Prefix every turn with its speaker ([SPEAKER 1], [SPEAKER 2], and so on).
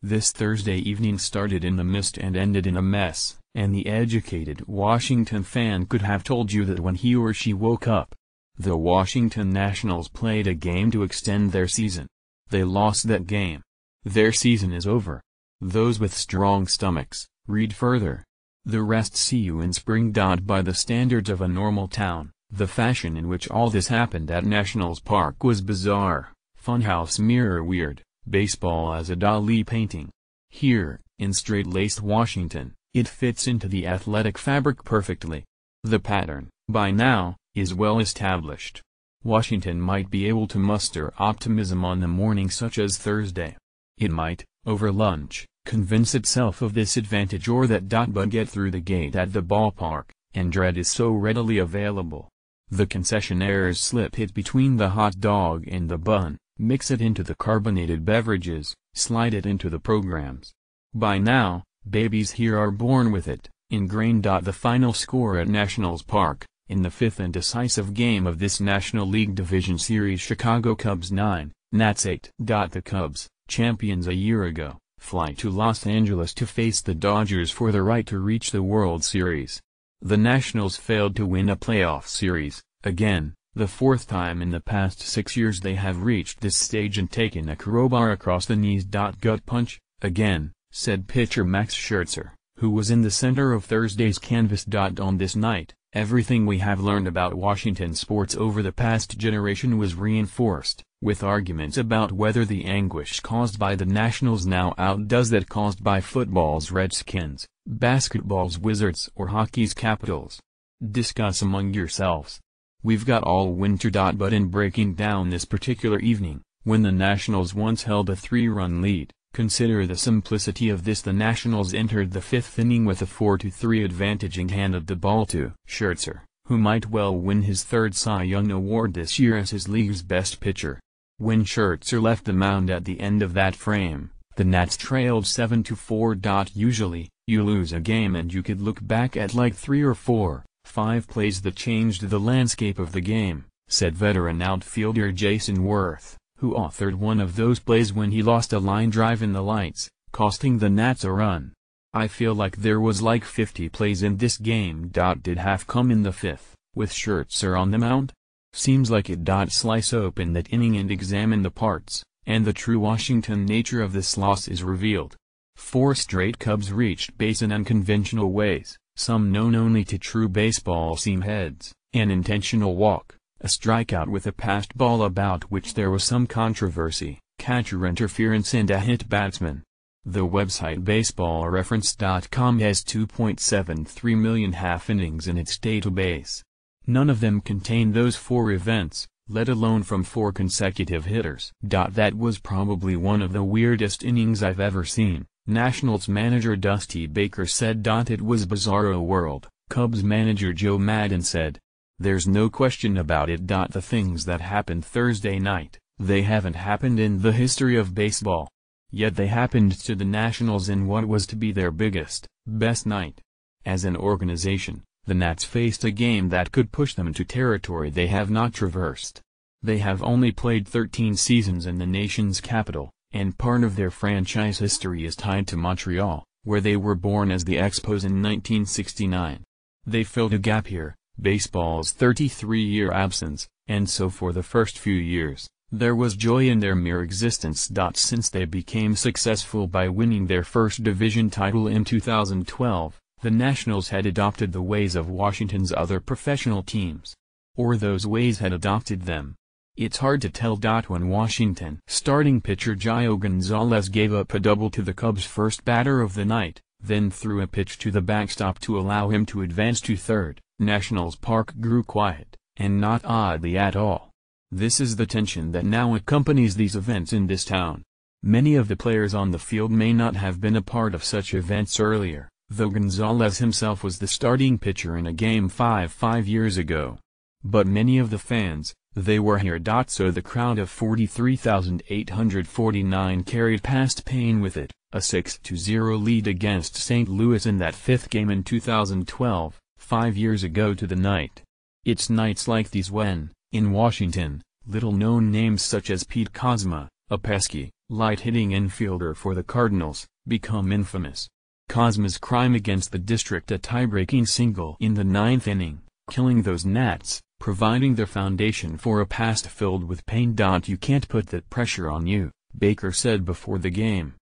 [SPEAKER 1] This Thursday evening started in the mist and ended in a mess, and the educated Washington fan could have told you that when he or she woke up. The Washington Nationals played a game to extend their season. They lost that game. Their season is over. Those with strong stomachs, read further. The rest see you in spring. By the standards of a normal town, the fashion in which all this happened at Nationals Park was bizarre, funhouse mirror weird, baseball as a Dali painting. Here, in straight-laced Washington, it fits into the athletic fabric perfectly. The pattern, by now, is well established. Washington might be able to muster optimism on a morning such as Thursday. It might, over lunch, convince itself of this advantage or that. But get through the gate at the ballpark, and dread is so readily available. The concessionaires slip it between the hot dog and the bun, mix it into the carbonated beverages, slide it into the programs. By now, babies here are born with it, ingrained. The final score at Nationals Park, in the fifth and decisive game of this National League Division Series: Chicago Cubs 9, Nats 8. The Cubs, champions a year ago, fly to Los Angeles to face the Dodgers for the right to reach the World Series. The Nationals failed to win a playoff series, again, the fourth time in the past 6 years they have reached this stage and taken a crowbar across the knees. Gut punch, again, said pitcher Max Scherzer, who was in the center of Thursday's canvas. On this night, everything we have learned about Washington sports over the past generation was reinforced, with arguments about whether the anguish caused by the Nationals now outdoes that caused by football's Redskins, basketball's Wizards or hockey's Capitals. Discuss among yourselves. We've got all winter. But in breaking down this particular evening, when the Nationals once held a 3-run lead, consider the simplicity of this. The Nationals entered the fifth inning with a 4-3 advantage and handed the ball to Scherzer, who might well win his third Cy Young award this year as his league's best pitcher. When Scherzer left the mound at the end of that frame, the Nats trailed 7-4. Usually, you lose a game and you could look back at like 3 or 4, 5 plays that changed the landscape of the game, said veteran outfielder Jason Worth, who authored one of those plays when he lost a line drive in the lights, costing the Nats a run. I feel like there was like 50 plays in this game. Did half come in the fifth, with Scherzer on the mound? Seems like it. Slice open that inning and examine the parts, and the true Washington nature of this loss is revealed. 4 straight Cubs reached base in unconventional ways, some known only to true baseball seam heads: an intentional walk, a strikeout with a passed ball about which there was some controversy, catcher interference, and a hit batsman. The website BaseballReference.com has 2.73 million half innings in its database. None of them contain those 4 events, let alone from 4 consecutive hitters. That was probably one of the weirdest innings I've ever seen, Nationals manager Dusty Baker said. It was bizarro world, Cubs manager Joe Maddon said. There's no question about it. The things that happened Thursday night, they haven't happened in the history of baseball. Yet they happened to the Nationals in what was to be their biggest, best night. As an organization, the Nats faced a game that could push them into territory they have not traversed. They have only played 13 seasons in the nation's capital, and part of their franchise history is tied to Montreal, where they were born as the Expos in 1969. They filled a gap here, baseball's 33-year absence, and so for the first few years, there was joy in their mere existence. Since they became successful by winning their first division title in 2012, the Nationals had adopted the ways of Washington's other professional teams. Or those ways had adopted them. It's hard to tell. When Washington starting pitcher Gio Gonzalez gave up a double to the Cubs' first batter of the night, then threw a pitch to the backstop to allow him to advance to third, Nationals Park grew quiet, and not oddly at all. This is the tension that now accompanies these events in this town. Many of the players on the field may not have been a part of such events earlier, though Gonzalez himself was the starting pitcher in a Game 5 years ago. But many of the fans, they were here. So the crowd of 43,849 carried past Payne with it, a 6-0 lead against St. Louis in that fifth game in 2012, 5 years ago to the night. It's nights like these when, in Washington, little-known names such as Pete Kozma, a pesky, light-hitting infielder for the Cardinals, become infamous. Cosma's crime against the district, a tie-breaking single in the ninth inning, killing those Nats, providing the foundation for a past filled with pain. You can't put that pressure on you, Baker said before the game.